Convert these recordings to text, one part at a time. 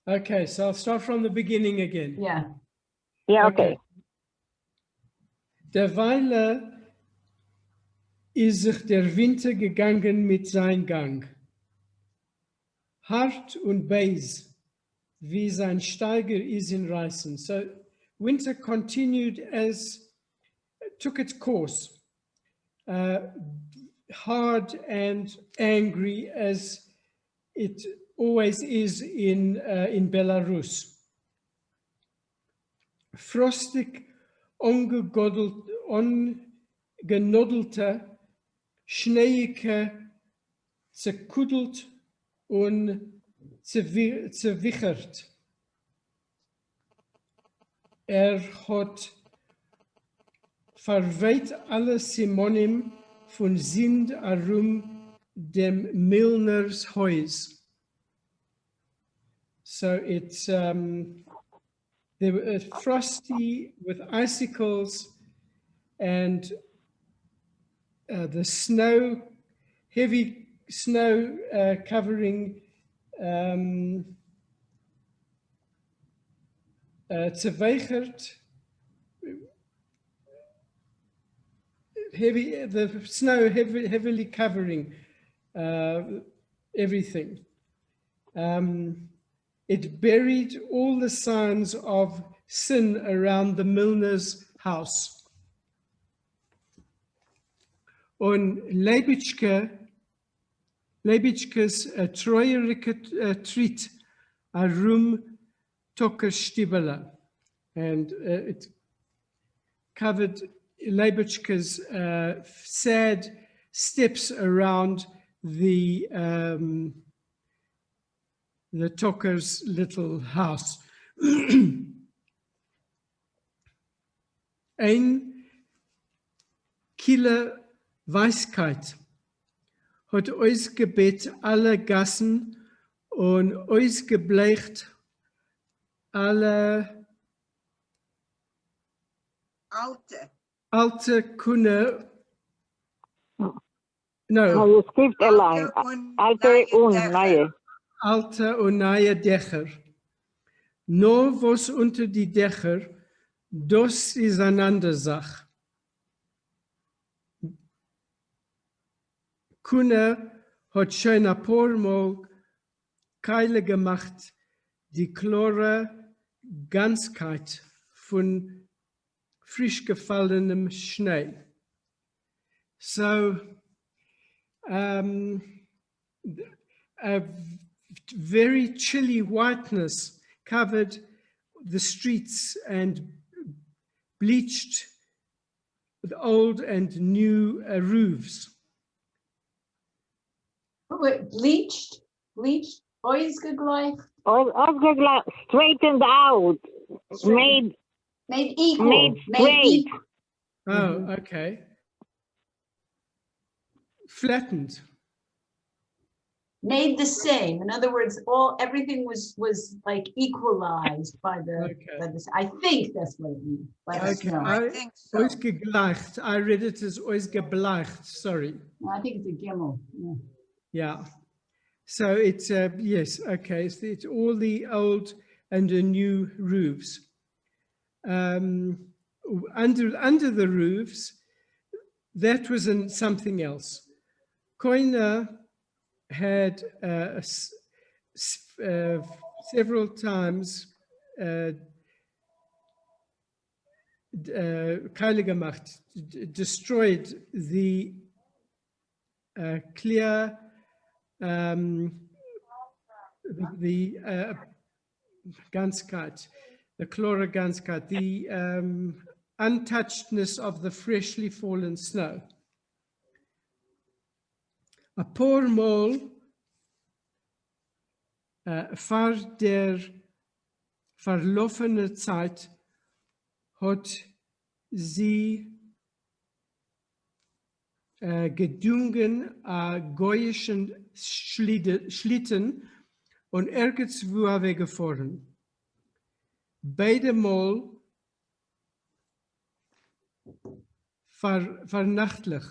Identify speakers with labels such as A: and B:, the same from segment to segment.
A: Okay, so I'll start from the beginning again.
B: Yeah.
C: Yeah, okay.
A: Derweil ist sich der Winter gegangen mit seinem Gang. Hart und bös, wie sein Steiger ist in Reißen. So winter continued took its course, hard and angry as it always is in Belarus. Frostig, ongenodelte, schneeige, zerkudelt und zerwichert. Hat verweht alle Simonim von Sind herum dem Milners Haus. So it's they were frosty with icicles and the snow, heavy snow covering zerweigert. The snow heavily covering everything. It buried all the signs of sin around the Milner's house. Und Leibitschkes treuerige Tritt arum Tocker Stibela. And it covered Leibitschke's sad steps around the Tocker's little house. Ein Kieler Weisheit hat euch gebet alle Gassen und euch gebleicht alle alte Kunde. No,
C: you skipped a line. Alte und neue.
A: Alte und neue Dächer. Nur was unter die Dächer, das ist eine andere Sache. Kunde hat schon ein paar Mal Keile gemacht, die klare Ganzkeit von frisch gefallenem Schnee. So, a very chilly whiteness covered the streets and bleached the old and new roofs.
B: Wait, bleached, ausgegleicht,
C: straightened out, made
B: equal,
C: made straight.
A: Oh, okay. Flattened.
B: Made the same. In other words, everything was like equalized by the. By this. I think that's what it means.
A: Okay,
D: I think so.
A: Ausgegleicht. I read it as ausgebleicht. Sorry.
B: I think it's a gimel. Yeah.
A: Yeah. So it's yes. Okay. So it's all the old and the new roofs. Under the roofs, that was something else. Koina had several times Keile gemacht, destroyed the clear the Ganzkeit, the chlora Ganzkeit, the untouchedness of the freshly fallen snow. A paar Mal vor der verlaufene Zeit hat sie gedungen a goyischen Schlitten und irgendwo weggefahren. Beide Mal vernachtlich,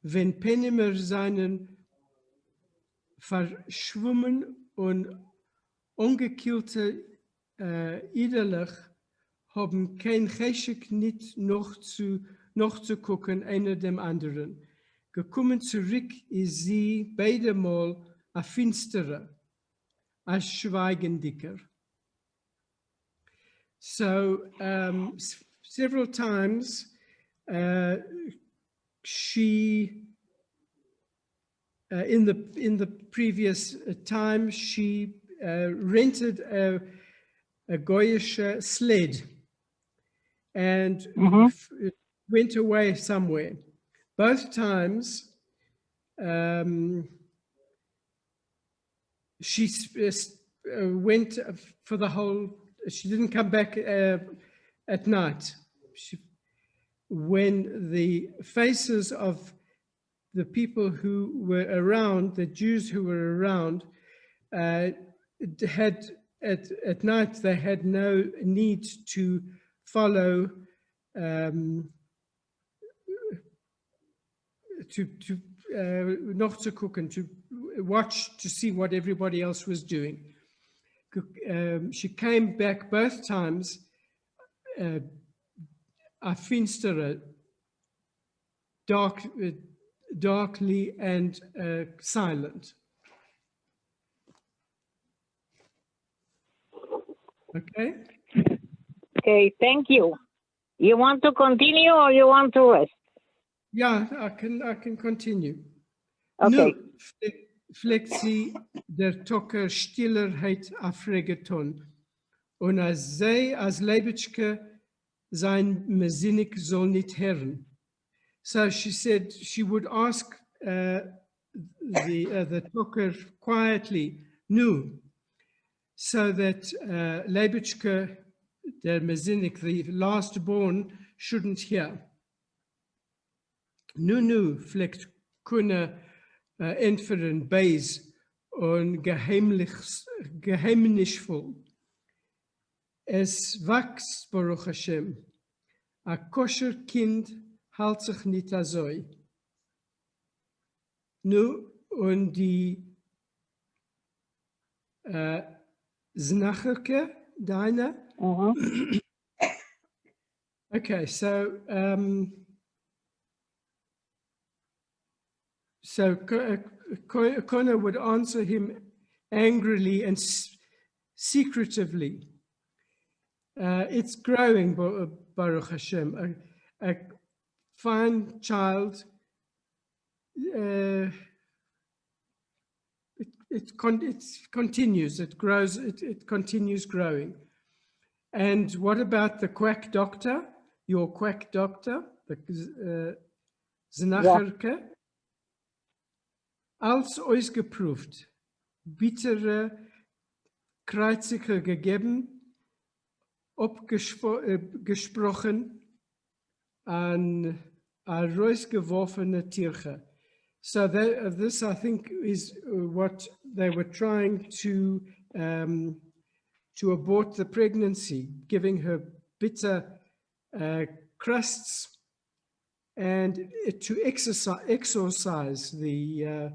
A: wenn Pennimer seinen verschwommen und ongekillte iederlich haben kein Geschick nicht noch zu gucken, einer dem anderen. Gekommen zurück ist sie beide mal a finsterer, a schweigendicker. So several times she in the previous time she rented a goyish sled and went away somewhere. Both times she went for the whole, she didn't come back at night. When the faces of the people who were around, the Jews who were around, had at night, they had no need to follow noch zu gucken, to watch to see what everybody else was doing. She came back both times a finstere, darkly and silent. Okay?
C: Okay, thank you. You want to continue or you want to rest?
A: Yeah, I can continue.
C: Okay.
A: Nu fleckt sie der Tocker Stillerheit afregeton und als sie als Leibitschke sein Mesinnig soll nicht hören. So she said she would ask the Tocker quietly, nu, so that Leibitschke, der Mesinnig, the last born, shouldn't hear. Nu, fleckt kunne entferen beis und geheimnisvoll. Es wächst, Baruch Hashem. A koscher Kind hält sich nicht so. Nu, und die Znacherke, deine? Okay, so Connor would answer him angrily and secretively. It's growing, Baruch Hashem. A fine child. It continues. It grows. It continues growing. And what about the quack doctor? Your quack doctor, the Znacherke? Yeah. Als ausgeprüft, bittere Kreuziger gegeben, abgesprochen an rausgeworfene Tierche. So this, I think, is what they were trying to abort the pregnancy, giving her bitter crusts and to exorcise the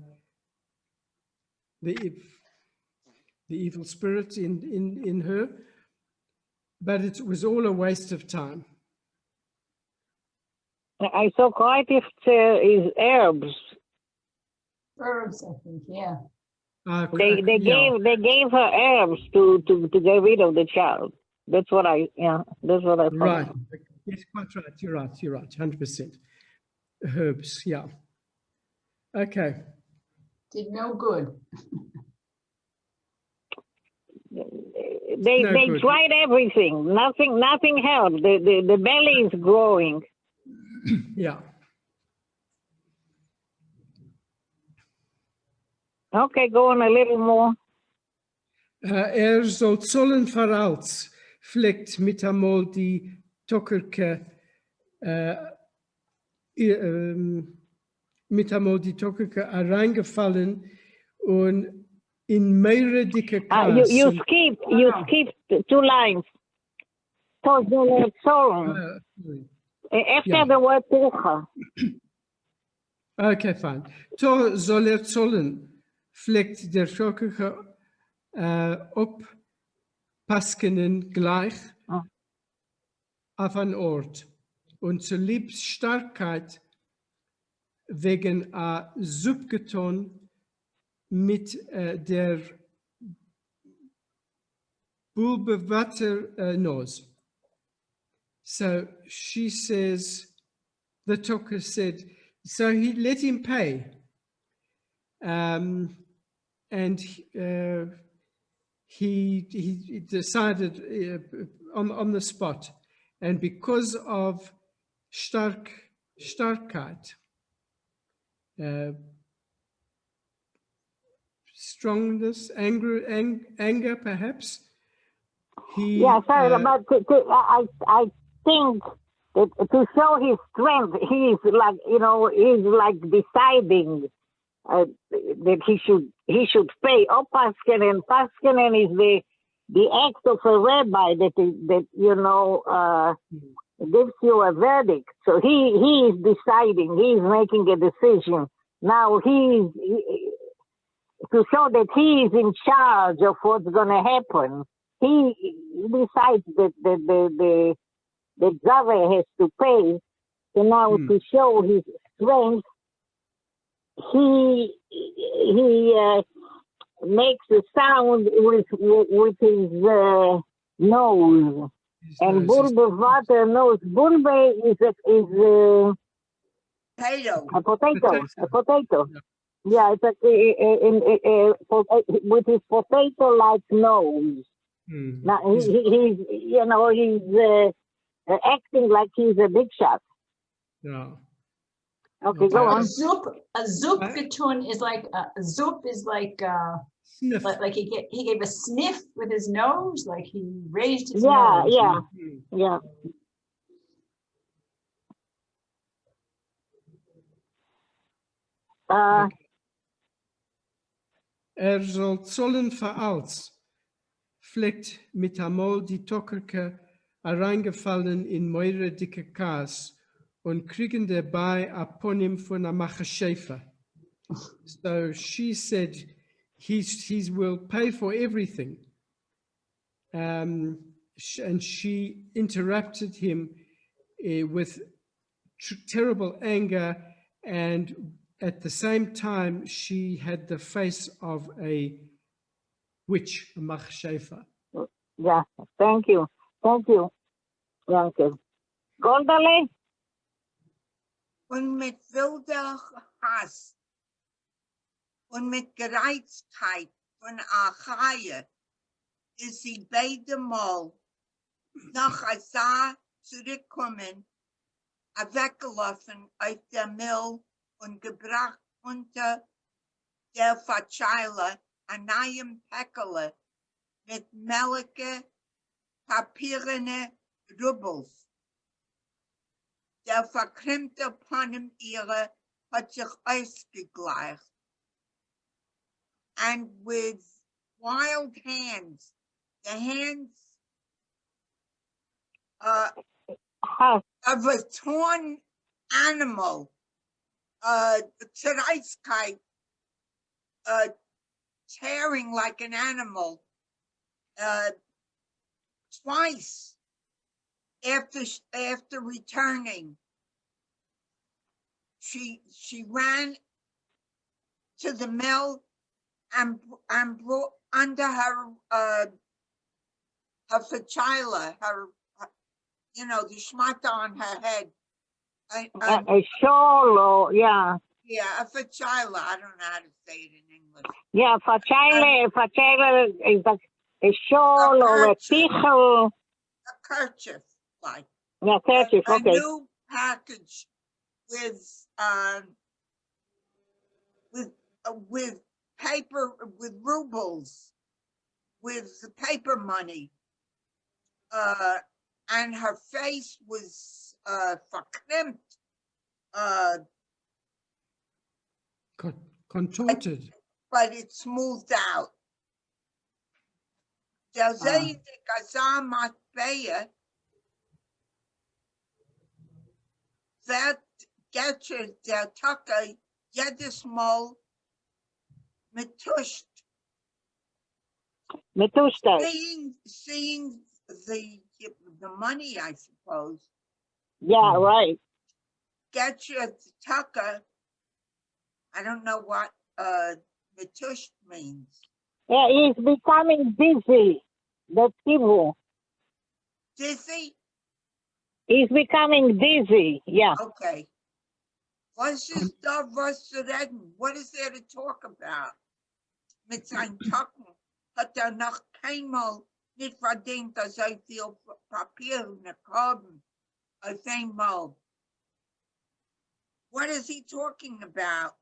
A: evil spirit in her, but it was all a waste of time.
C: I saw quite if is herbs.
B: Herbs, I think, yeah.
C: They gave her herbs to get rid of the child. That's what I thought.
A: Right. Yes, quite right. You're right. 100%. Herbs, yeah. Okay.
B: Did no good.
C: They tried everything. Nothing helped. The belly is growing.
A: Yeah.
C: Okay, go on a little more.
A: Soll zollen veralts, fleckt mit einmal die Tockerke, mit einmal die Tockerke reingefallen und in mehrere dicke Kassen.
C: You skipped 2 lines. So zollen. After the word Tucha.
A: Okay, fine. To soll zollen, fleckt der Tockerke ob Paskenen gleich
C: Ah.
A: auf einen Ort. Und zur Liebsstarkkeit wegen a Subgeton mit der Bulbewatter nose. So she says, the talker said, so he let him pay. And he decided on the spot. And because of Starkheit, strongness, anger perhaps, he...
C: Yeah, sorry, but I think that to show his strength, he's like, you know, he's like deciding that he should pay. Oh, Paskinen is the act of a rabbi that you know gives you a verdict. So he is deciding. He's making a decision. Now to show that he is in charge of what's going to happen. He decides that the Zare has to pay. So now to show his strength, he makes a sound with his nose. And Bulbe water nose. Bulbe is a potato. A potato. Yeah, it's with his potato-like nose. Now he's you know, he's acting like he's a big shot.
A: Yeah.
C: Okay, go on.
B: A Zupgetun is like a Zup is like
A: Sniff.
B: like he gave a sniff with his nose, like he raised his
C: Yeah,
B: nose.
C: yeah.
A: Soll zollen veralts, fleckt mit amol die Tockerke reingefallen in meure dicke Kas und kriegen dabei upon von a Machashefa. So she said, he will pay for everything. And she interrupted him with terrible anger, and at the same time, she had the face of a witch, a machshefa.
C: Yeah, thank you. Gondale?
D: Und mit wilder Hass und mit Gereiztheit von Achaie ist sie beide Mal nach Asa zurückkommen, weggelaufen auf der Mill und gebracht unter der Fatscheile an einem Päckele mit melke, papierene Rubels. Der verkrümmte Panem ihre hat sich ausgegleicht. And with wild hands, the hands of a torn animal, Zereitzkeit, tearing like an animal, twice after returning, she ran to the mill and brought under her fatchila, her you know, the shmata on her head.
C: A shawl, yeah.
D: Yeah, a fatchila. I don't know how to say it in English.
C: Yeah, fatchila is a shawl or a tichel.
D: A kerchief, like.
C: Yeah, kerchief, okay.
D: A new package with paper, with rubles, with paper money. And her face was verklempt,
A: contorted.
D: but it smoothed out. Der Seide Gazar Matbeya wird Getcher der Tucker jedes Mal metuscht
C: Metushtas.
D: Seeing the money, I suppose.
C: Yeah, right.
D: Get your tucker. I don't know what Metush means.
C: Yeah, he's becoming dizzy. That's evil.
D: Dizzy?
C: He's becoming dizzy. Yeah.
D: Okay. Was ist da was zu reden? What is there to talk about? Mit seinen Tacken hat noch keinmal nicht verdient, dass viel Papier in der Korben auf einmal. What is he talking about?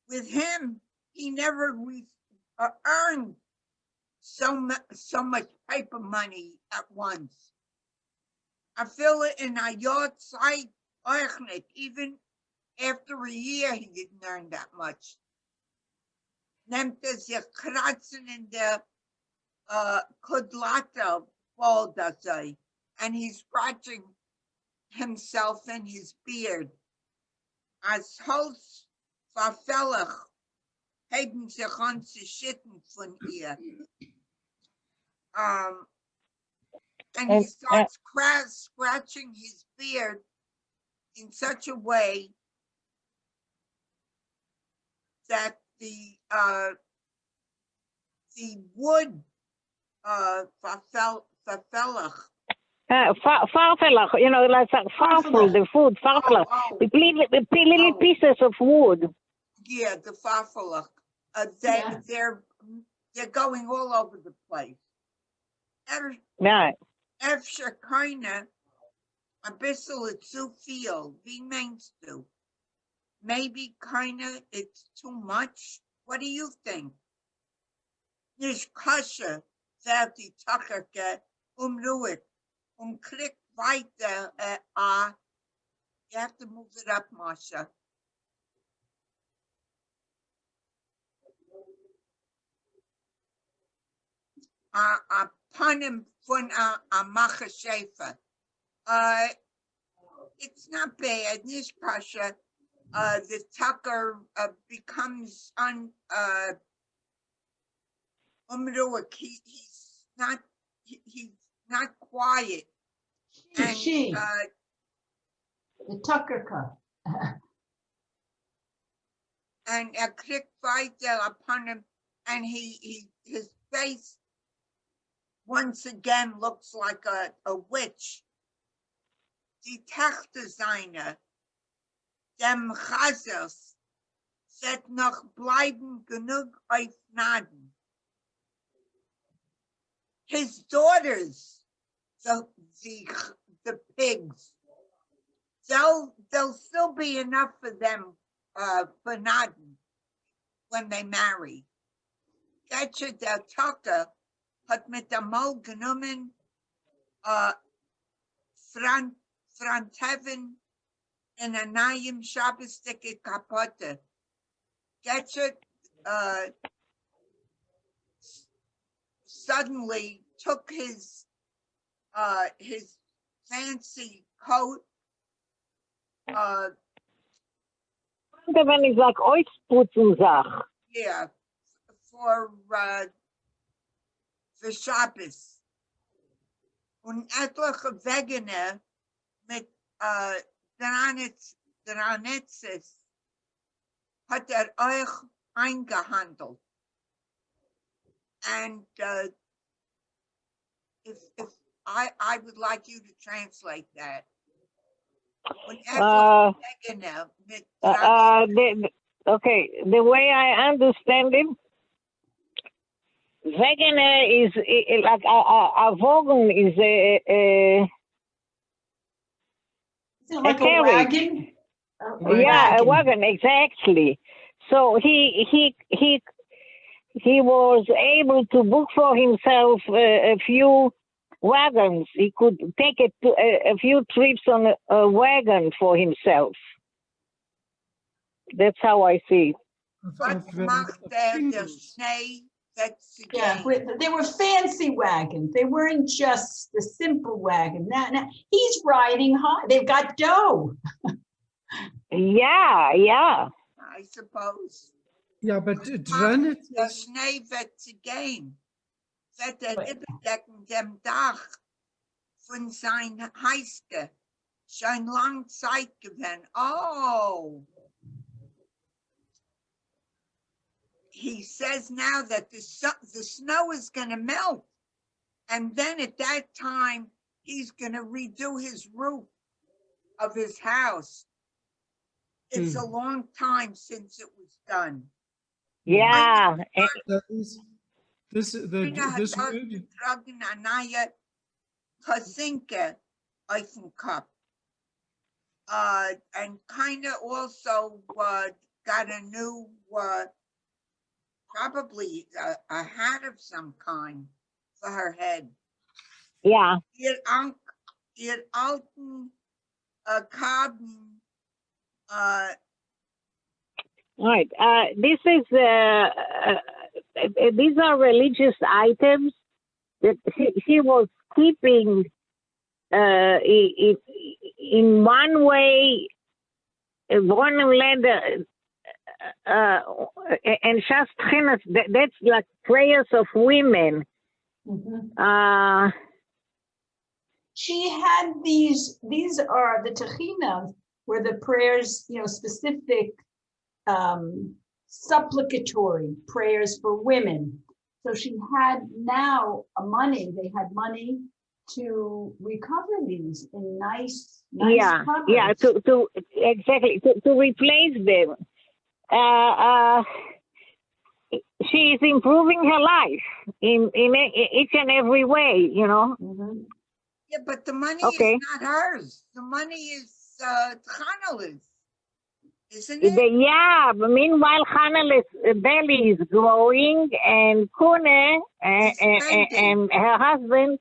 D: With him, he never earned so much paper money at once. I feel it in a yard site, even after a year, he didn't earn that much. Nimmt sich kratzen in der Kudlata ball, does he? And he's scratching himself in his beard. As Holz verfällig haben sich an zu schitten von ihr. And he starts scratching his beard in such a way that the wood verfällig.
C: Farfelach, you know, like farfel, the food, farfelach. With little pieces of wood.
D: Yeah, the farfelach. They're going all over the place.
C: Right.
D: Efter keine a bissel zu viel. Wie meinst du? Maybe kinda it's too much. What do you think? Nicht kasche, sagt die Tuckerke, ruhig. Click weiter. You have to move it up, Masha. Panem von a Machashefa. It's not bad, nicht kasche. The tucker becomes he's not quiet. And
B: the tucker cup.
D: And a click weiter upon him, and his face once again looks like a witch. Die Tachte seiner, dem Chazers, set noch bleiben genug auf Naden. His daughters, the pigs, there'll still be enough for them for Naden when they marry. Getche der Tucker hat mit der Mal genommen Frantheven in a Nayim Shabbos-dicke kapotte. Getche suddenly took his fancy coat.
C: When it's like Oitsputzensach.
D: Yeah, for Shabbos. Und etliche Wegene mit Dranetzes hat euch eingehandelt. And if I would like you to translate that.
C: Okay, the way I understand it, Wegener is like a wagon is
B: like a wagon?
C: Yeah, a wagon, exactly. So he was able to book for himself a few wagons. He could take a few trips on a wagon for himself. That's how I see
B: it. Yeah, they were fancy wagons. They weren't just the simple wagon. Now he's riding high. They've got dough.
C: Yeah.
D: I suppose.
A: Yeah, but Dranet.
D: The Schnee wird zu gehen. wird überdecken dem Dach von sein Heiske schon lang Zeit gewesen. Oh, he says now that the snow is going to melt. And then at that time, he's going to redo his roof of his house. It's a long time since it was done.
C: Yeah.
A: This word,
D: Getragen a neue Kasinke auf den Kopf. And kind of also got a new, probably a hat of some kind for her head.
C: Yeah.
D: Ihr alten Kaben.
C: Right. This is these are religious items that she was keeping in one way, one letter, and just that's like prayers of women.
B: Mhm. She had these are the techinas, were the prayers, specific supplicatory prayers for women. So she had now they had money to recover these in nice covers.
C: Yeah, to exactly to replace them. She is improving her life in each and every way,
B: Mhm.
D: Yeah, but the money
C: Okay.
D: is not hers. The money is Chanel's, isn't it?
C: Yeah, but meanwhile, Hannah's belly is growing, and Kune and her husband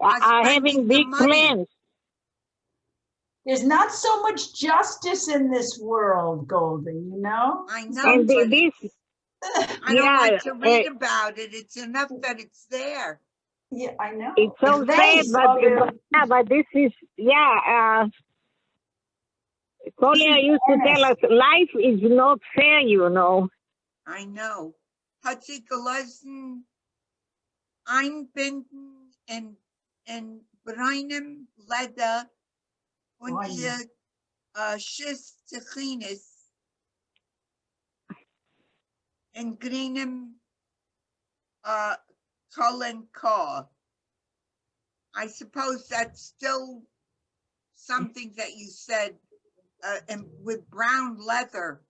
C: are having
D: spending the
C: big
D: money.
C: plans.
B: There's not so much justice in this world, Golden,
D: I know,
C: And
D: but
C: this,
D: I don't like to read about it. It's enough that it's there.
B: Yeah, I know.
C: it's so sad, but this is, Kolia used to tell us, life is not fair,
D: I know. Hat sie gelassen einbinden in breinem Leder und ihr Schiss Tichinis in grünem Kolenko. I suppose that's still something that you said, and with brown leather.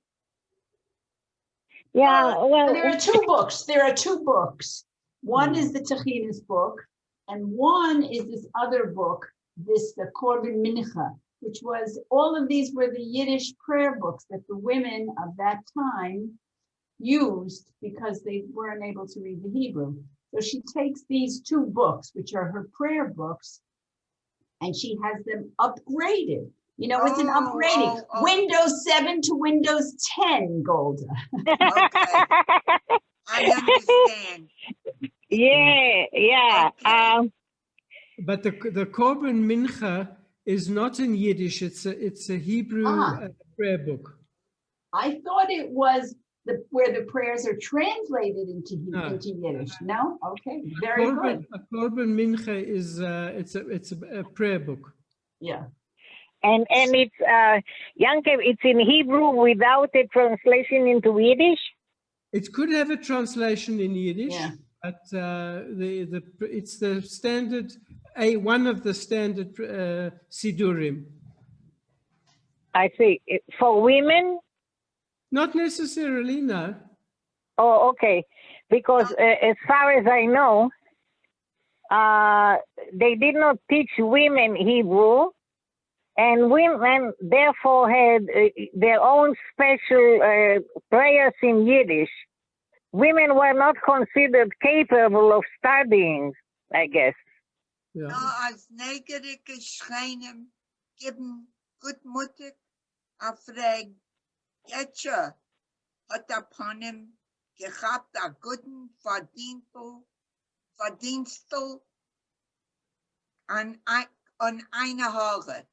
C: Yeah, well,
B: there are two books. One is the Techinas book, and one is this other book, the Korban Mincha, which was, all of these were the Yiddish prayer books that the women of that time used because they weren't able to read the Hebrew. So she takes these two books, which are her prayer books, and she has them upgraded. It's an upgrading. Windows 7 to Windows 10, Golda.
D: Okay. I understand.
C: Yeah.
D: Okay.
A: but the Korban Mincha is not in Yiddish. It's a Hebrew prayer book.
B: I thought it was where the prayers are translated into Yiddish. No? Okay, very good.
A: A Korban Mincha is it's a prayer book.
B: Yeah.
C: And it's Yankev, it's in Hebrew without a translation into Yiddish.
A: It could have a translation in Yiddish,
B: Yeah.
A: but it's the standard one of the standard sidurim.
C: I see. For women?
A: Not necessarily, no.
C: Oh, okay. Because as far as I know, they did not teach women Hebrew. And women, therefore, had their own special prayers in Yiddish. Women were not considered capable of studying, I guess.
A: Yeah.
D: Als negerige Schreinem geben gutmutig afreg Getsche hat upon gehabt a guten Verdienstel an eine Haare.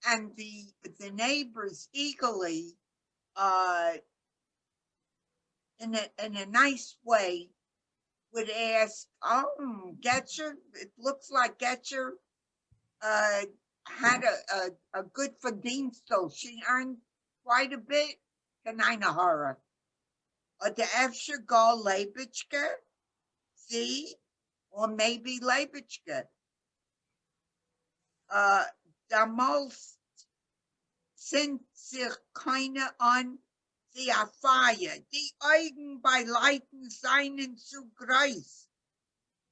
D: And the neighbors eagerly in a nice way, would ask, "Oh, Getcher, it looks like Getcher had a good verdienstel. She earned quite a bit. Kanina horror. Or the Efsher go Leibitschke, see, or maybe Leibitschke. Damals sind sich keine an die Affaie. Die Augen bei Leuten seien zu groß.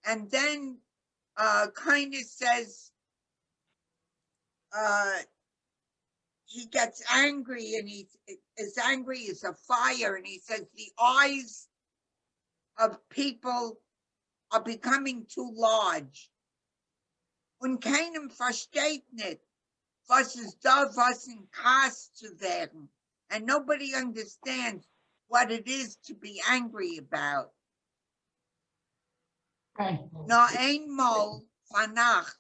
D: And then kind of says, he gets angry, and he's as angry as a fire, and he says the eyes of people are becoming too large. Und keinem versteht nicht, was es da was in Kass zu werden. And nobody understands what it is to be angry about.
B: Right.
D: Na einmal vannacht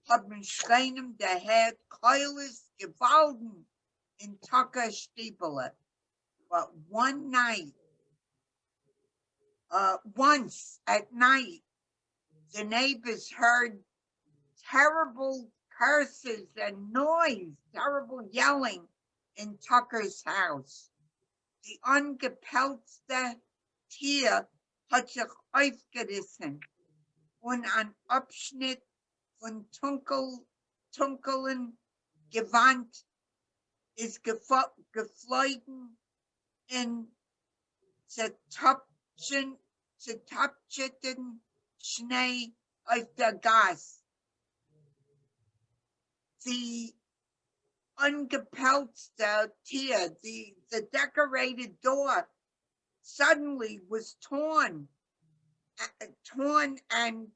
D: haben Schreinem der Herr Keulis gewalten in Tucker Stiebele. But one night, once at night, the neighbors heard terrible curses and noise, terrible yelling in Tucker's house. Die ungepelzte Tier hat sich aufgerissen und ein Abschnitt von Tunkelen Gewand ist geflogen in zertapften Schnee auf der Gas. The ungepelzte Tier, the decorated door, suddenly was torn and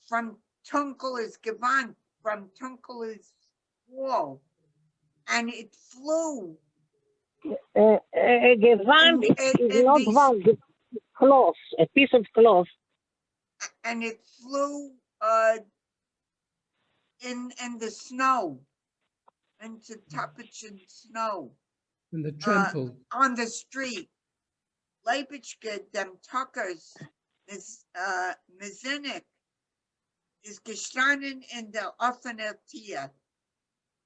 D: from Tunkel's Gewand, from Tunkel's wall, and it flew.
C: Gewand is not one, cloth, a piece of cloth.
D: And it flew in the snow, into Tupichin snow.
A: In the trample.
D: On the street. Leibitschke, dem Tuckers, Mizinik, is gestanden in der offene Tier.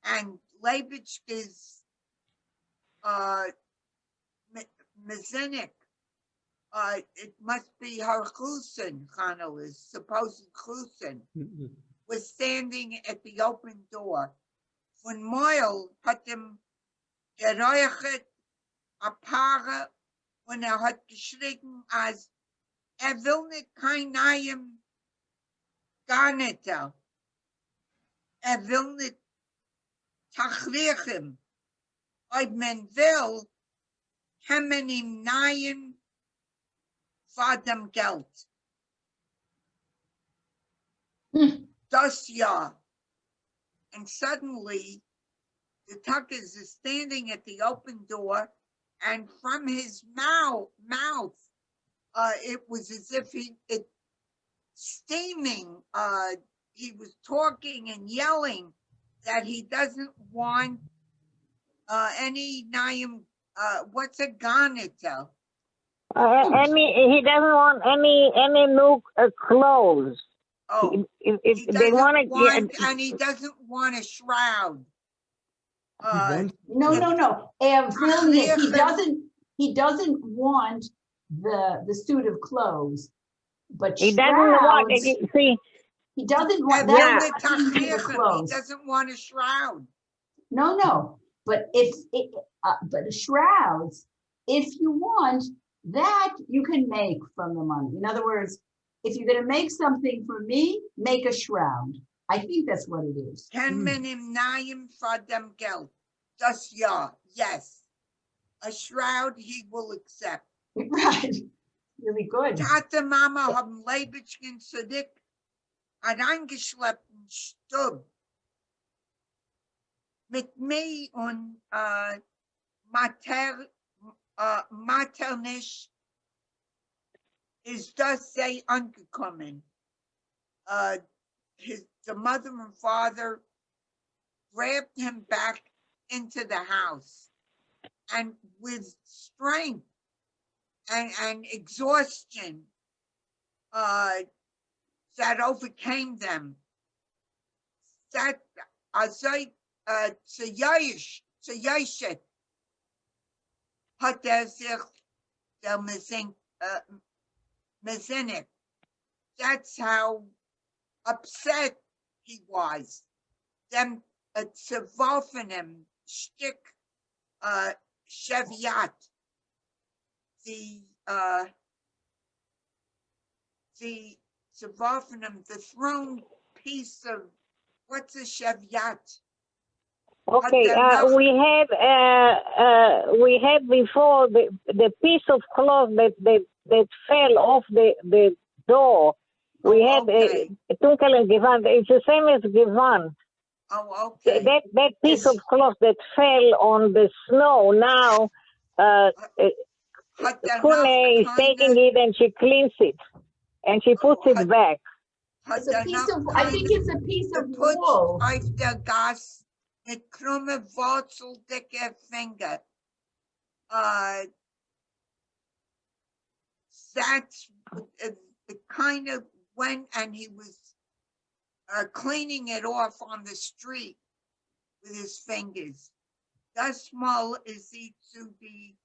D: And Leibitschke's Mizinik, it must be her Chusen, Chanel is supposed Chusen, was standing at the open door. Von Moyle hat ihm geräuchert a Paare und hat geschrien, als will nicht kein neuem Garneter. Will nicht tachlichem. Ob man will, kann man ihm neuen vor dem Geld. Das ja. And suddenly, the Tuckers is standing at the open door, and from his mouth, it was as if it steaming. He was talking and yelling that he doesn't want any Naim. What's a garneta?
C: He doesn't want any new clothes.
D: Oh,
C: they
D: they
C: want
D: and he doesn't want a shroud.
B: No. He doesn't want the suit of clothes, but
C: he doesn't want. See,
B: he doesn't want
D: that.
B: He
D: doesn't want a shroud.
B: No. But but shrouds, if you want that, you can make from the money. In other words, if you're going to make something for me, make a shroud. I think that's what it is.
D: Can men im Naim for them geld? Das ja, yes. A shroud he will accept.
B: Right. Really good.
D: Tate Mama haben Leibitschken zurück an eingeschleppten Stub. Mit mir und maternisch ist das sehr angekommen. The mother and father grabbed him back into the house. and with strength and exhaustion that overcame them. That azay zayishet hat sich der mezinik. That's how upset he was. Them tzevarfanim shtik sheviat. The tzevarfanim, the thrown piece of, what's a sheviat?
C: Okay, we had before the piece of cloth that fell off the door. We had
D: okay.
C: a tunkel and givan. It's the same as givan.
D: Oh, okay.
C: That piece of cloth that fell on the snow now. Kune is taking it and she cleans it, and she puts it back.
B: It's a piece of, I think it's a piece of wool.
D: Auf der Gas mit krumme wurzeldicke Finger. That's the kind of went, and he was cleaning it off on the street with his fingers. Das small is he zu die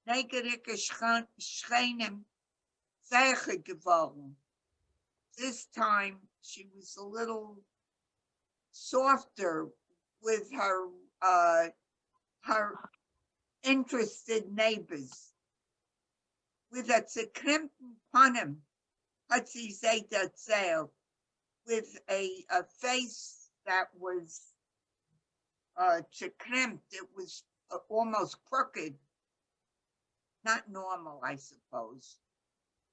D: negerike Schreinem Zeiche geworden. This time she was a little softer with her interested neighbors. With a zerkrimpten Panem, hat sie gesagt erzählt, with a face that was zerkrimpt. It was almost crooked, not normal, I suppose.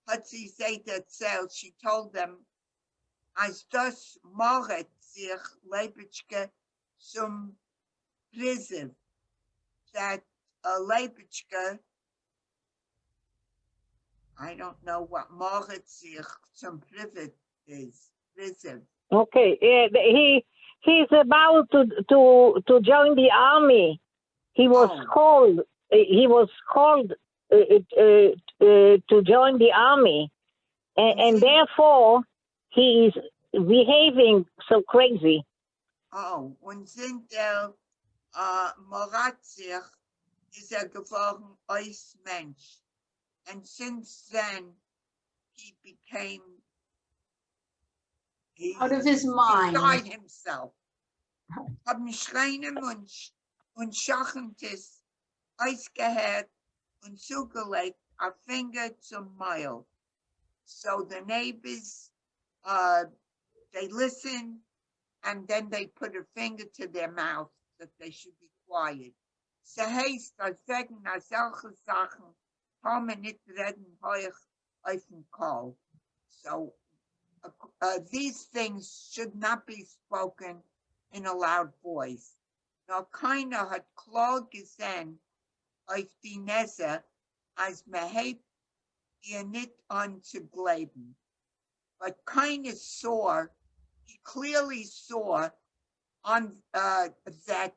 D: Hat sie gesagt erzählt, she told them, als das machet sich Leibitschke zum Priziv, that Leibitschke, I don't know what machet sich zum Priziv is. Priziv.
C: Okay, he's about to join the army. He was called. He was called to join the army, and therefore he is behaving so crazy.
D: Oh, und sind Moratzich is geworden als Mensch, and since then he became
B: Out of his mind.
D: Beside himself. Haben Schreinem und Schachentes ausgehört und zugelegt a Finger zum Maul. So the neighbors, they listen, and then they put a finger to their mouth that they should be quiet. So heißt, als wegen solche Sachen kann man nicht reden heuch auf den Call. So these things should not be spoken in a loud voice. Now, keiner hat klar gesehen auf die Nesse, als man hebt ihr nicht an zu glauben. But keiner saw, he clearly saw on that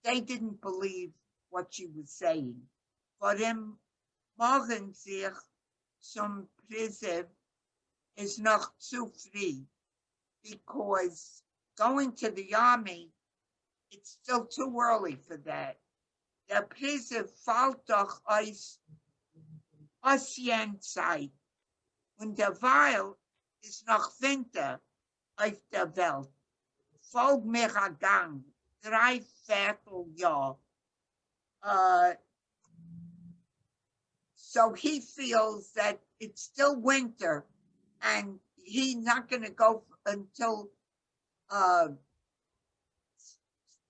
D: they didn't believe what she was saying. For them, machen sich zum Priziv is noch zu free, because going to the army, it's still too early for that. Der Priziv fällt doch aus Jenzeit, und derweil ist noch Winter auf der Welt. Folgt mir ein Gang, 3/4 Jahr. So he feels that it's still winter, and he's not going to go until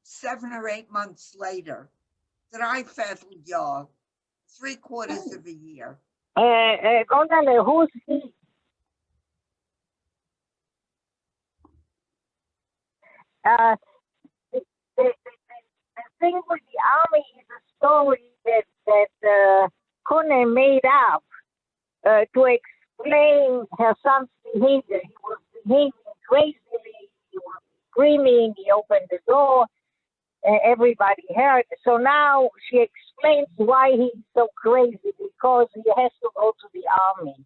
D: 7 or 8 months later. 3/4 Jahr, 3/4 of a year.
C: Gondale, who's he? The thing with the army is a story that Kone made up to explain her son's behavior. He was behaving crazily, he was screaming, he opened the door, everybody heard. So now she explains explains why he's so crazy, because he has to go to the army.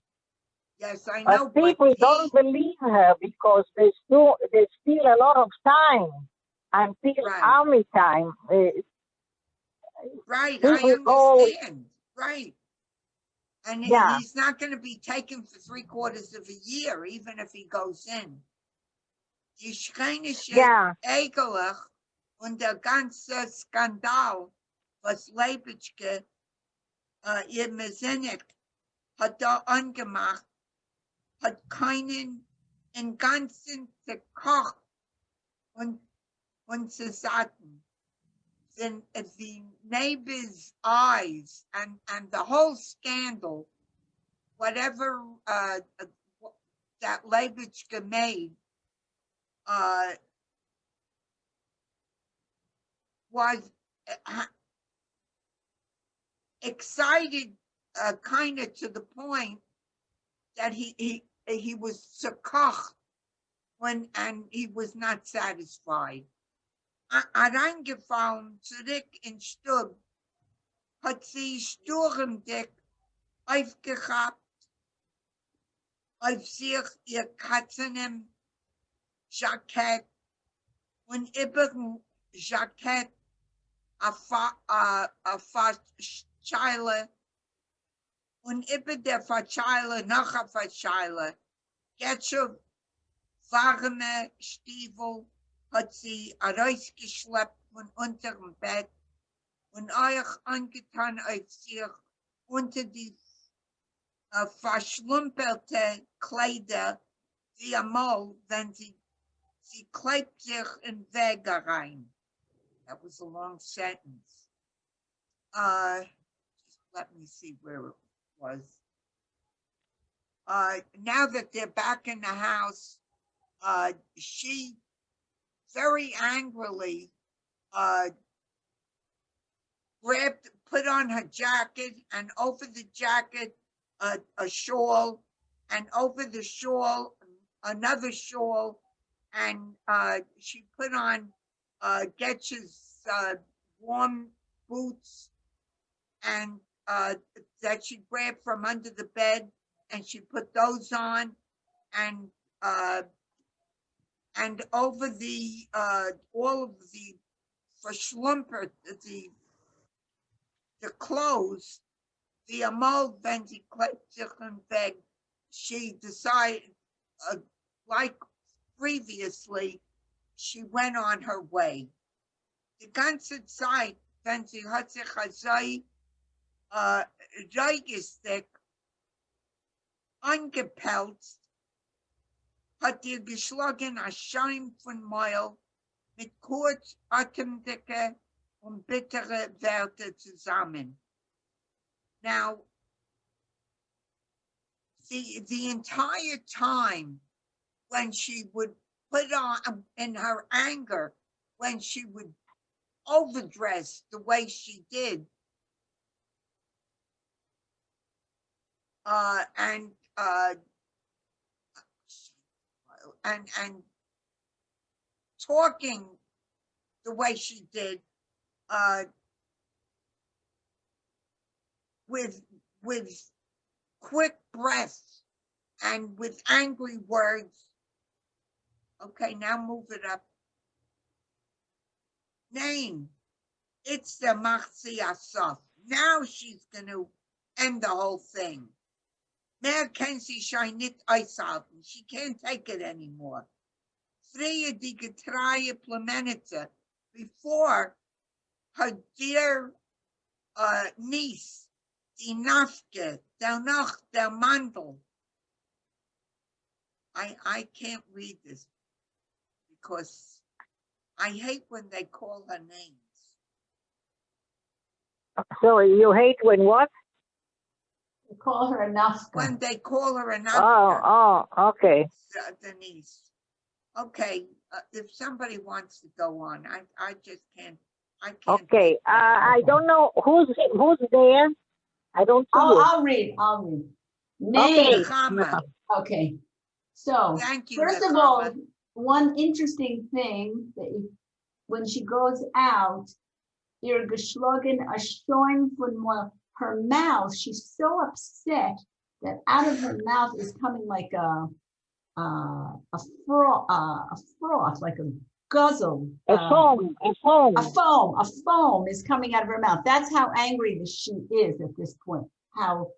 D: Yes, I know,
C: But people don't believe her because there's still a lot of time until
D: Right.
C: army time.
D: Right,
C: He
D: I
C: will go-
D: understand, right. And
C: Yeah.
D: he's not gonna be taken for 3/4 of a year, even if he goes in. Die schreinische
C: Yeah.
D: Ekelach und der ganze Skandal, was Leibitschke ihr Mesinnig hat da angemacht, hat keinen im Ganzen gekocht und zu sagen. The neighbor's eyes and the whole scandal, whatever that Leibitschke made, was excited, kind of to the point that he was sakach and he was not satisfied. Reingefallen zurück in Stub, hat sie sturmdick aufgehabt auf sich ihr Katzenem Jackett und über dem Jackett a Fascheile und über der Fascheile noch a Fascheile. Ketchup, warme Stiefel hat sie rausgeschleppt von unter dem Bett und euch angetan auf sich unter die verschlumperte Kleider, wie einmal, wenn sie klebt sich in Wege rein. That was a long sentence. Just let me see where it was. Now that they're back in the house, she very angrily put on her jacket, and over the jacket a shawl, and over the shawl another shawl, and she put on Getch's warm boots, and that she grabbed from under the bed, and she put those on, and over the all of the verschlumpert, the clothes, the amol wenn sie klebt sich in Weg, she decided, like previously, she went on her way. Die ganze Zeit, wenn sie hat sich so regelmäßig angepelzt, hat ihr geschlagen ein Schein von Meul mit kurzatemdicke und bittere Werte zusammen. Now, the entire time when she would put on, in her anger, when she would overdress the way she did, and talking the way she did, with quick breaths and with angry words. Okay, now move it up. Name. It's the Machzi Asaf. Now she's going to end the whole thing. Mehr kann sie schon nicht aushalten. She can't take it anymore. Früher die getreue Plemenitze, before her dear niece, die Nafke, der Mandel. I can't read this because I hate when they call her names.
C: So you hate when what?
B: They call her a Nafka.
D: When they call her a Nafka.
C: Oh, okay.
D: Denise. Okay, if somebody wants to go on, I just can't. I can't.
C: Okay, I don't know who's there. I don't see
B: I'll read. Name.
D: Nechama.
B: Okay. So
D: Thank you,
B: first of
D: Nechama.
B: all, one interesting thing that when she goes out ihr geschlagen a Scheun von Moil. Her mouth, she's so upset that out of her mouth is coming like a froth, like a guzzle.
C: A foam, a foam.
B: A foam is coming out of her mouth. That's how angry she is at this point. How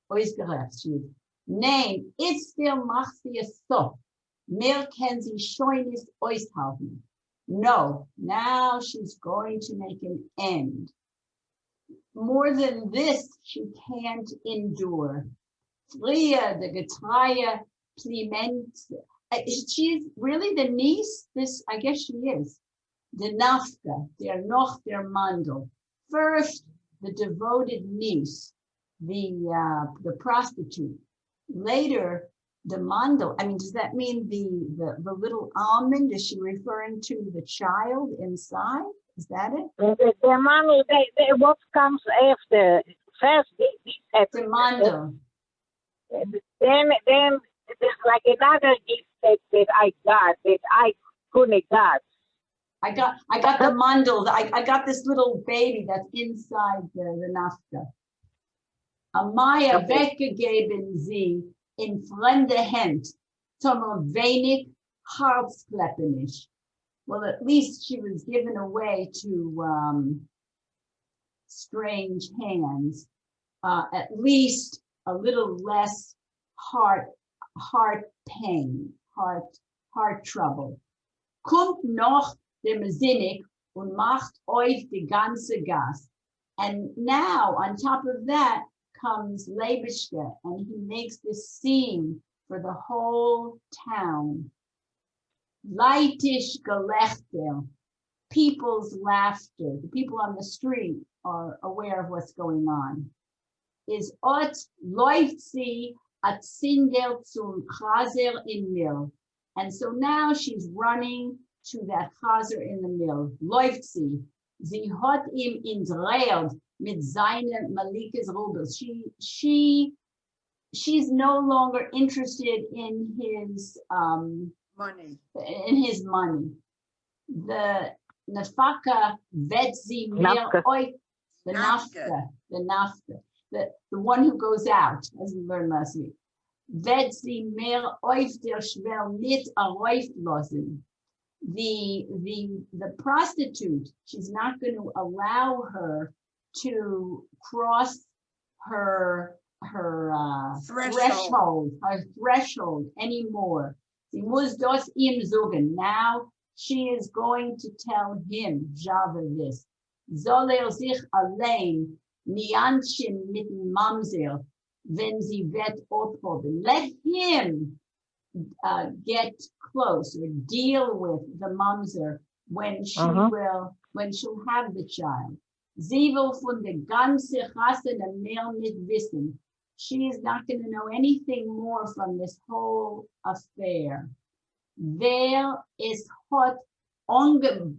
B: ausgerecht she is. Name, it's still macht sie es so. Mehr kann sie schon nicht aushalten. No, now she's going to make an end. More than this, she can't endure. Fria, the Getreie, Pliment. She's really the niece. I guess she is. The Nafka, der noch der Mandel. First, the devoted niece, the prostitute. Later, the Mandel. I mean, does that mean the little almond? Is she referring to the child inside? Is that it?
C: The money, what comes after? First,
B: The Mandel.
C: Then there's like another gift that I got that I couldn't got.
B: I got the Mandel. I got this little baby that's inside the Nafka. Amaya weggegeben sie in fremde Hand, zum wenig Herzkleppenisch. Well, at least she was given away to strange hands. At least a little less heart pain, heart trouble. Kommt noch der Messinik und macht euch die ganze Gas. And now, on top of that, comes Leibishke, and he makes this scene for the whole town. Leitisch Gelächter, people's laughter. The people on the street are aware of what's going on. Is ot läuft sie at Sindel zum Chaser in Mill. And so now she's running to that Chaser in the mill. Läuft sie. Sie hat ihm entreilt mit seinen Malikes Rubels. She's no longer interested in his
D: Money.
B: In his money. The Nafaka vetzi mehr oif. The Nafka. The one who goes out, as we learned last week. Vetzi mehr oif der Schwell nit a oif losen. The prostitute, she's not going to allow her to cross her threshold anymore. Sie muss das ihm sagen. Now she is going to tell him, Java, this. Soll sich allein nianchen mit dem Mamsel, wenn sie wird ophoben. Let him get close or deal with the mamzer when she'll have the child. Sie will von der ganze Chassene mehr nicht wissen. She is not going to know anything more from this whole affair. Wer is hot ungebrudigt,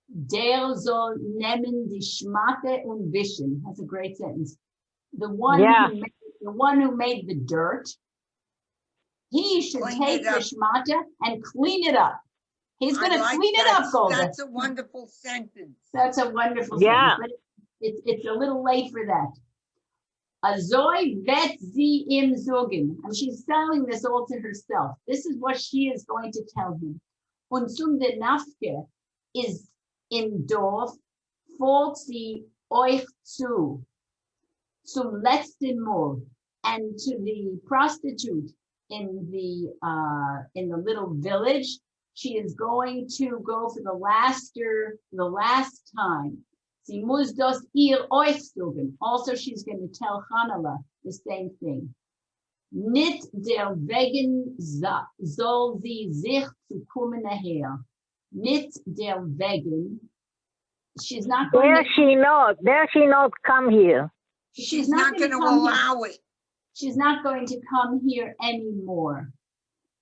B: der soll nehmen die Schmatte und wischen. That's a great sentence. The one who made the dirt, he should take the shmata and clean it up. He's going to clean it up, Golda.
D: That's a wonderful sentence.
B: That's a wonderful sentence. But it's a little late for that. Azoi vet sie im zogen. And she's telling this all to herself. This is what she is going to tell him. Und zum de Nafke is in Dorf, folgt sie euch zu. Zum letzten Mal, and to the prostitute in the little village, she is going to go for the last time. Sie muss das ihr euch sagen. Also, she's going to tell Hanala the same thing. Nicht der wegen soll sie sich zu kommen her. Nicht der wegen. She's not going
C: Dare she not come here.
B: She's not going to
D: allow it.
B: She's not going to come here anymore.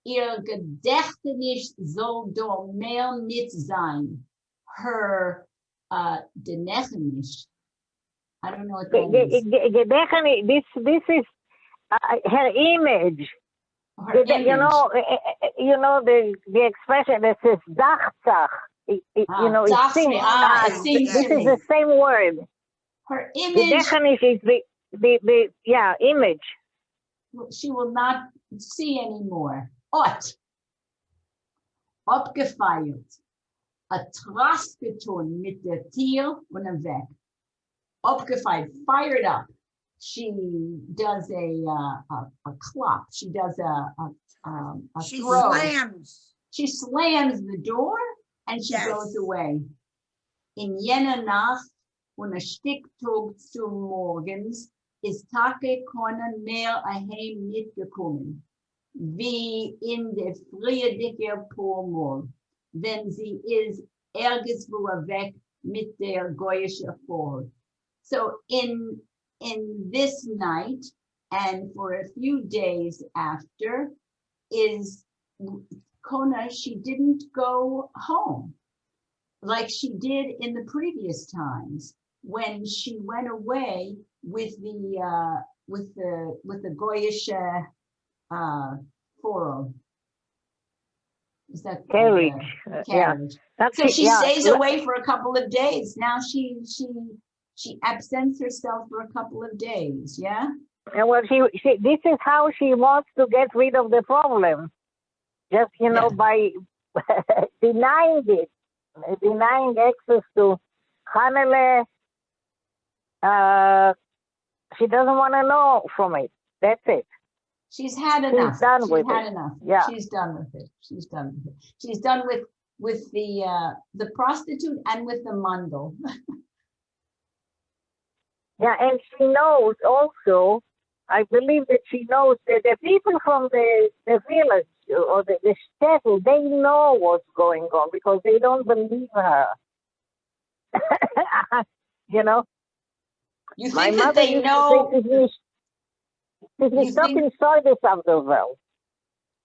B: Ihr Gedächtnis soll doch mehr nicht sein. Her Gedächtnis. I don't know what that is.
C: Gedächtnis, this is her image.
B: Her image.
C: You know the expression that says Dachzach. you know, it seems,
B: it seems
C: this
B: to
C: is the
B: me.
C: same word.
B: Her
C: The
B: image,
C: definition is the image.
B: she will not see anymore. Ot, abgefeilt, a Trasketon mit der Tier und dem Weg. Abgefeilt, fired up. She does a clop. She does a
D: She
B: throw.
D: slams.
B: She slams the door and she
D: Yes.
B: goes away. In jener Nacht und ein Stücktag zu morgens ist Tage können mehr aheim nicht gekommen, wie in der frühe dicke Pormol, wenn sie ist irgendwo weg mit der goyische Volk. So in this night and for a few days after is Kona, she didn't go home like she did in the previous times when she went away with the Goyish forum. Is that
C: Carriage?
B: carriage?
C: Yeah.
B: So she stays away for a couple of days. Now she absents herself for a couple of days. Yeah.
C: And well, she this is how she wants to get rid of the problem. Just by denying it, denying access to Hanele. She doesn't want to know from it. That's it.
B: She's had enough.
C: She's done with
B: had
C: it.
B: enough.
C: Yeah.
B: She's done with it. She's done with it. She's done with the prostitute and with the mandel.
C: Yeah, and she knows also, I believe that she knows that the people from the village or the shtetl, they know what's going on because they don't believe her. You know?
B: You
C: My
B: think that
C: mother
B: they
C: used to
B: know?
C: say, "She's talking this of the world."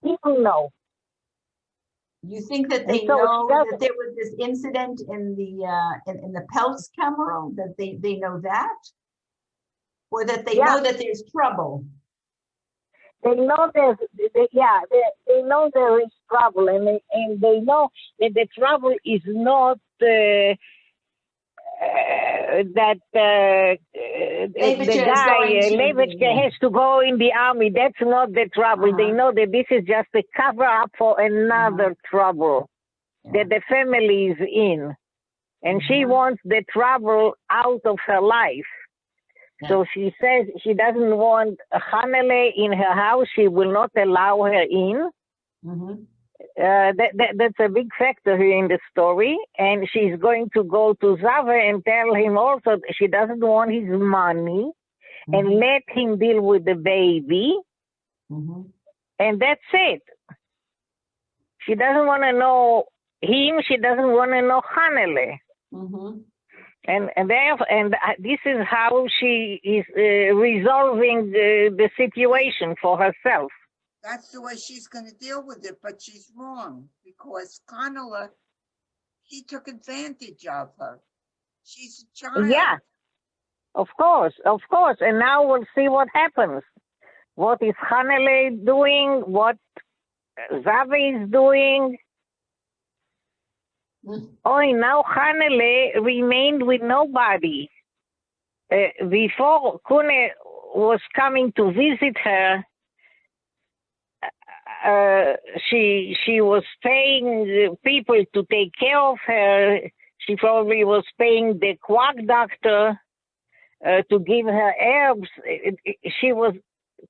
C: People know.
B: You think that
C: And
B: they
C: so
B: know
C: she
B: that
C: doesn't-
B: there was this incident in the Peltz camera, that they know that? Or that they know that there's trouble?
C: They know they know there is trouble, and they know that the trouble is not that the guy Levichka has to go in the army. That's not the trouble. They know that this is just a cover up for another trouble that the family is in, and she wants the trouble out of her life. So she says she doesn't want Hanele in her house. She will not allow her in. That's a big factor here in the story. And she's going to go to Zava and tell him also that she doesn't want his money and let him deal with the baby. And that's it. She doesn't want to know him. She doesn't want to know Hanele. And this is how she is resolving the situation for herself.
D: That's the way she's going to deal with it, but she's wrong because Connella, he took advantage of her. She's a child.
C: Yeah, of course. And now we'll see what happens. What is Hanele doing? What Zavi is doing? Now Hanele remained with nobody. Before Kune was coming to visit her, she was paying people to take care of her. She probably was paying the quack doctor to give her herbs. She was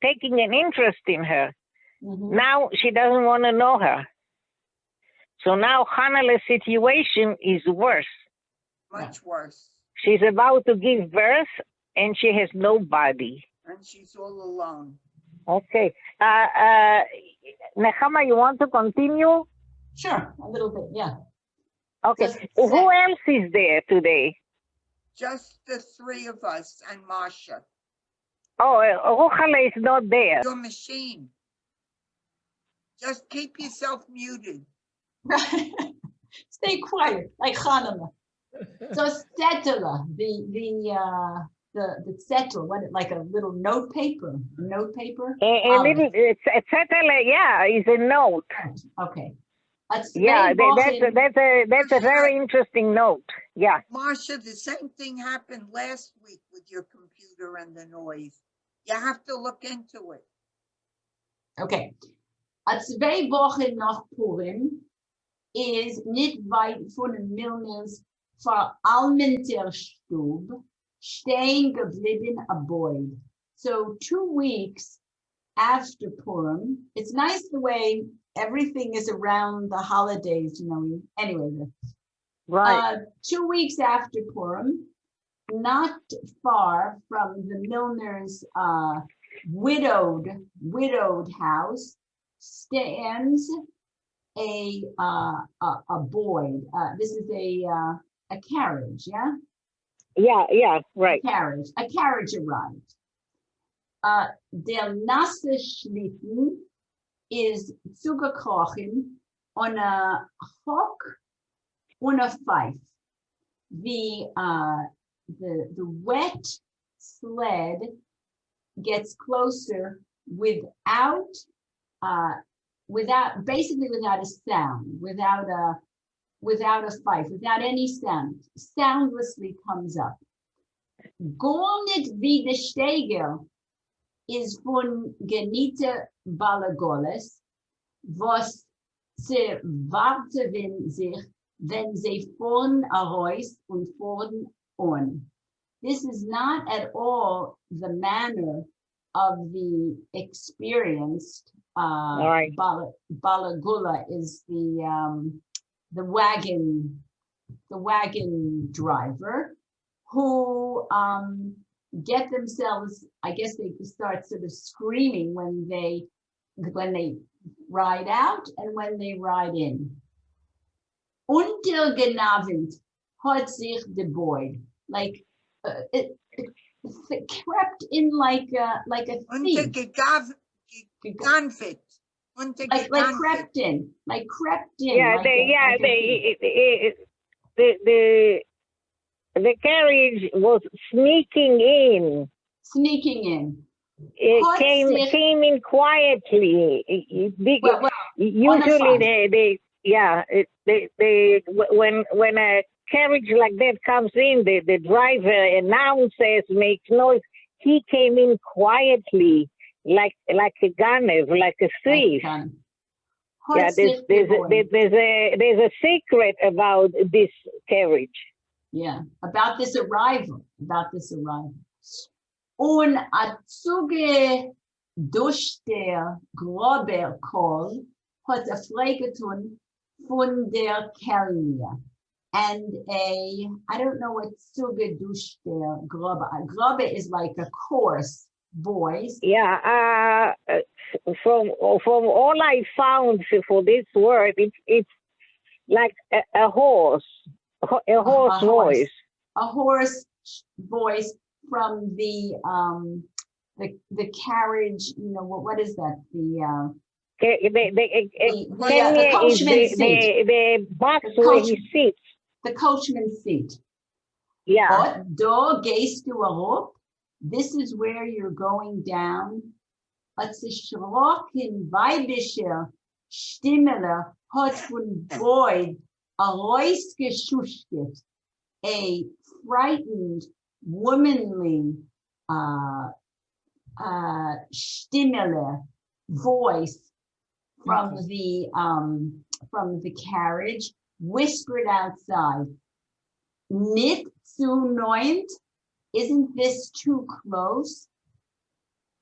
C: taking an interest in her. Now she doesn't want to know her. So now Hanele's situation is worse.
D: Much worse.
C: She's about to give birth and she has nobody.
D: And she's all alone.
C: Okay. Nechama, you want to continue?
B: Sure, a little bit, yeah.
C: Okay. Who else is there today?
D: Just the three of us and Masha.
C: Oh, Ruchale is not there.
D: Your machine. Just keep yourself muted.
B: Stay quiet, like Hanukkah. So Setela, the settle, like a little notepaper,
C: A little, it's a note.
B: Okay.
C: Yeah, that's a very interesting note. Yeah.
D: Marcia, the same thing happened last week with your computer and the noise. You have to look into it.
B: Okay. A 2 Wochen nach Purim is nicht weit von dem Milners veralmenter Stub stehen geblieben a boy. So 2 weeks after Purim, it's nice the way everything is around the holidays, you know. Anyway,
C: Right.
B: 2 weeks after Purim, not far from the Milner's widowed house, stands a boy. This is a carriage, yeah?
C: Yeah, right.
B: A carriage arrived. Der nasse Schlitten is zugekrochen on a hook on a fife. The wet sled gets closer without a sound, without a fife, without any sound, soundlessly comes up. Gar nicht wie der Steiger is von Genite Balagoles, was sie warten sich, wenn sie vorn heraus und vorn on. This is not at all the manner of the experienced
C: Right.
B: Balagula is the wagon driver who get themselves, I guess they start sort of screaming when they ride out and when they ride in. Untergenavend hat sich the boy, like it crept in like a thief. Like crept in.
C: Yeah, the carriage was sneaking in. It came in quietly. Usually when a carriage like that comes in, the driver announces, makes noise. He came in quietly, like a gunner, like a thief. Yeah, there's a secret about this carriage.
B: Yeah, about this arrival. Und a Zuge durch der Grober Call hat a Freigetun von der Kellner. And I don't know what Zuge durch der Grober. Grober is like a coarse voice.
C: Yeah, from all I found for this word, it's like a horse. A hoarse voice.
B: A hoarse voice from the carriage. You know what is that? The coachman's seat.
C: The box where he sits.
B: The coachman's seat.
C: Yeah.
B: Da gehst du herab. This is where you're going down. A zerschrocken weibischer Stimmele hat von Boyd a frightened, womanly Stimmele voice from the carriage whispered outside. Nicht zu neunt, isn't this too close?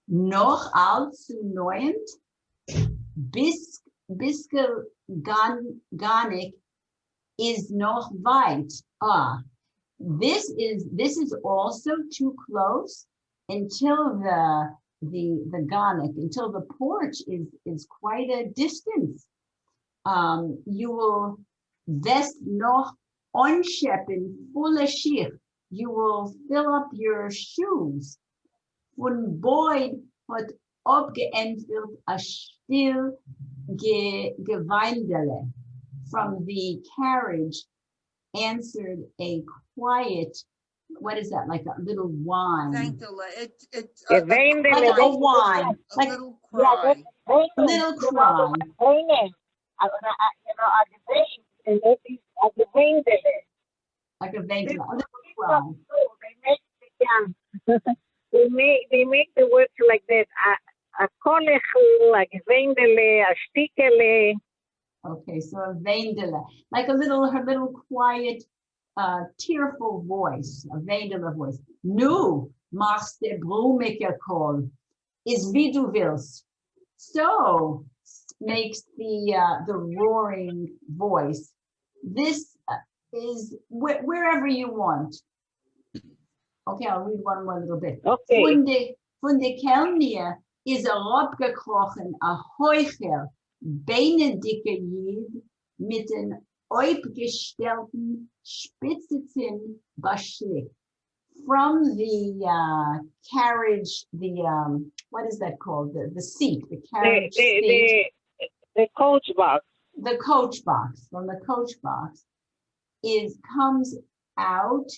B: Noch all zu neunt, biske garnik is noch weit. This is also too close until the garnik, until the porch is quite a distance. You will vest noch onscheppen volle Schicht. You will fill up your shoes. Von Boyd hat abgeentwickelt a still geweindele. From the carriage answered a quiet, what is that, like a little whine?
D: It's
B: like a whine, like
D: a little cry.
B: Little cry.
C: at the vein, and that is at the vein there.
B: Like a vein.
C: People
B: Oh, that's
C: people
B: wrong.
C: do. They make the words like that. A kolech, a gewendele, a stikele.
B: Okay, so a Vendela, like her little quiet, tearful voice, a Vendela voice. Nu machst de Brumiker call, is wie du willst. So makes the roaring voice. This is wherever you want. Okay, I'll read one more little bit.
C: Okay.
B: Von de Kelnie is a opgekrochen, a heucher, beinendicke Jid mit den aufgestellten Spitzezinn Baschlik. From the carriage, what is that called? The seat, the carriage seat.
C: The coach box.
B: The coach box, from the coach box, comes out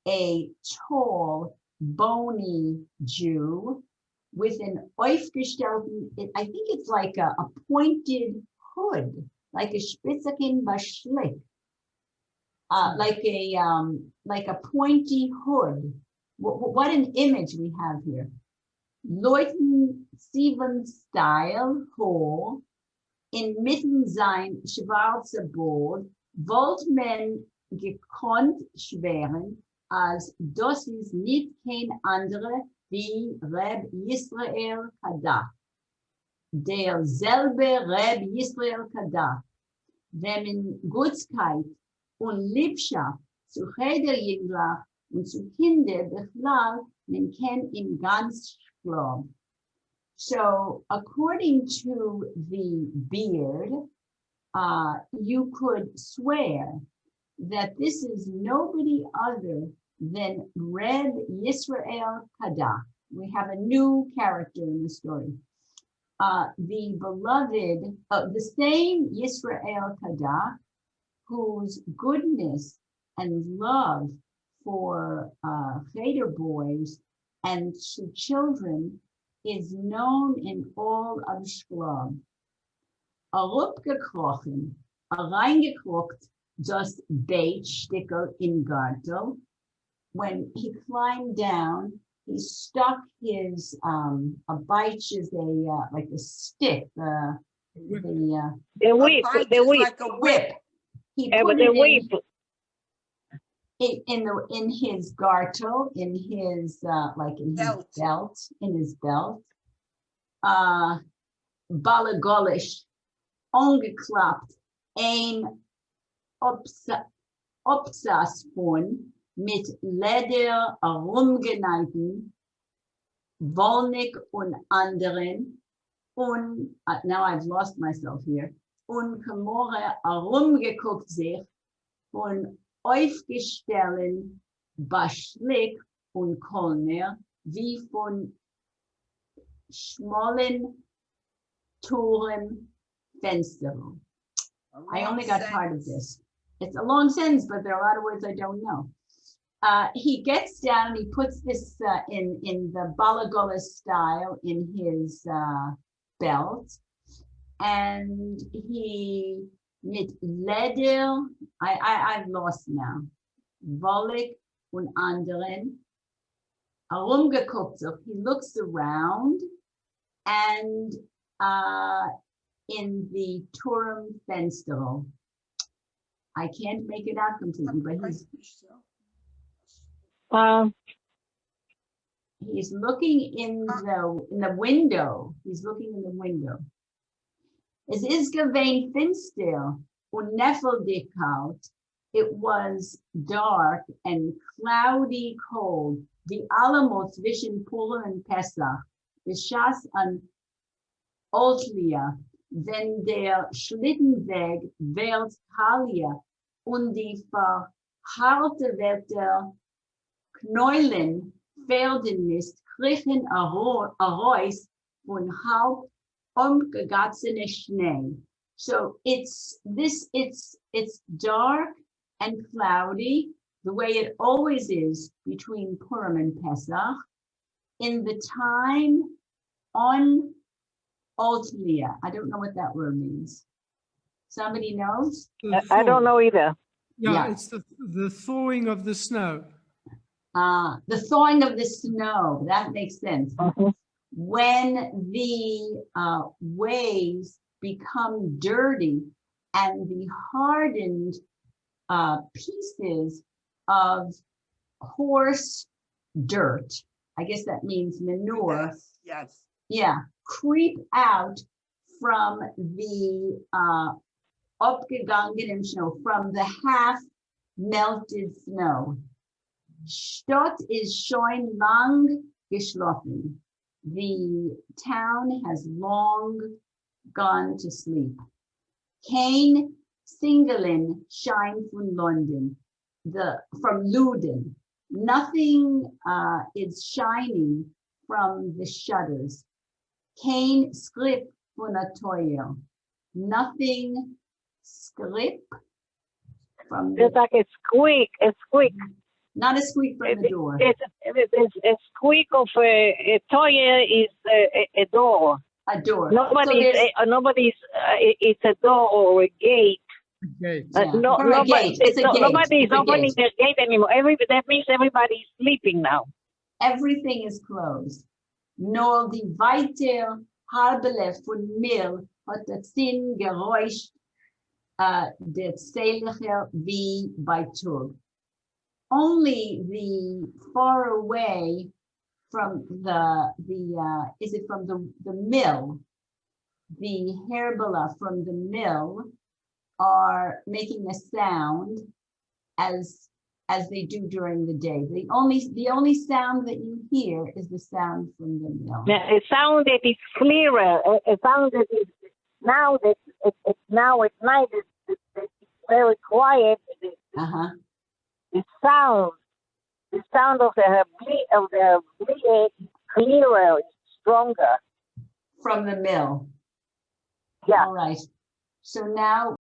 B: a tall, bony Jew with an aufgestellten, I think it's like a pointed hood, like a Spitzakin Baschlik, like a pointy hood. What an image we have here. Leuten Steven Style Hall, inmitten sein schwarzer Boot, wollt men gekonnt schweren, als das ist nicht kein andere wie Reb Yisrael Kadach. Derselbe Reb Yisrael Kadach, wenn in Gutskeit und Liebschaft zu Cheder und zu Kinder bechlal, man kennt ihn ganz klar. So according to the beard, you could swear that this is nobody other than Reb Yisrael Kadach. We have a new character in the story. The beloved, the same Yisrael Kadach, whose goodness and love for Cheder boys and children is known in all of Shklov. A rupgekrochen, a reingekrocht, just Beitstickel in Gartel. When he climbed down, he stuck his a bite is a like a stick,
C: The whip.
D: A bite
C: The
D: is
C: whip.
D: like a whip.
B: He
C: Yeah,
B: put
C: but the
B: it
C: whip.
B: in his gartel, in his like in
D: Belt.
B: his belt, in his belt. Balagolish, ongeklappt, ein Opsaspun mit Leder herumgeneigten, Wollnig und anderen, und now I've lost myself here, und Kamore herumgeguckt sich von aufgestellten Baschlik und Kolner, wie von schmollen Toren Fenster. I only got part of this. It's a long sentence, but there are a lot of words I don't know. He gets down and he puts this in the Balagola style in his belt. And he, mit Leder, I've lost now. Wollig und anderen. Herumgeguckt sich. He looks around and in the Turm Fenster. I can't make it out completely, but he's looking in the window. He's looking in the window. Es ist gewein finster und nefeldig kalt. It was dark and cloudy cold. Die Alamo zwischen Purim and Pesach. Beschas an Oltlia, wenn der Schlittenweg Welt Halia und die verharrte Wetter Knäulen Pferdenmist kriechen Arois von halb umgegatzene Schnee. So it's dark and cloudy, the way it always is between Purim and Pesach, in the time on Altlia. I don't know what that word means. Somebody knows?
C: I don't know either.
A: Yeah,
B: Yeah.
A: it's the thawing of the snow.
B: The thawing of the snow, that makes sense.
C: Mhm.
B: When the waves become dirty and the hardened pieces of horse dirt, I guess that means manure,
D: Yes, yes.
B: yeah, creep out from the abgegangenen snow, from the half melted snow. Stott is schon lang geschlafen. The town has long gone to sleep. Kein Singelen shine from London, from Luden. Nothing is shining from the shutters. Kein Skrip von a Toyo. Nothing scrip from
C: It's
B: the,
C: like a squeak,
B: not a squeak from the door.
C: It's a squeak of a toy is a door.
B: A door.
C: Nobody's. It's a door or a gate.
A: Okay.
B: Yeah, or a gate. It's a gate.
C: Nobody's
B: It's a
C: opening
B: gate.
C: the gate anymore. That means everybody's sleeping now.
B: Everything is closed. Nur die weite Harbele von Mill hat das Sinn geräuscht, der Zählicher wie bei Tug. Only the far away from is it from the mill, the Herbala from the mill are making a sound as they do during the day. The only sound that you hear is the sound from the mill.
C: A sound that is clearer. A sound that is now that it's now at night. It's very quiet.
B: Uh-huh.
C: The sound of the bleed is clearer, stronger.
B: From the mill.
C: Yeah.
B: All right. So now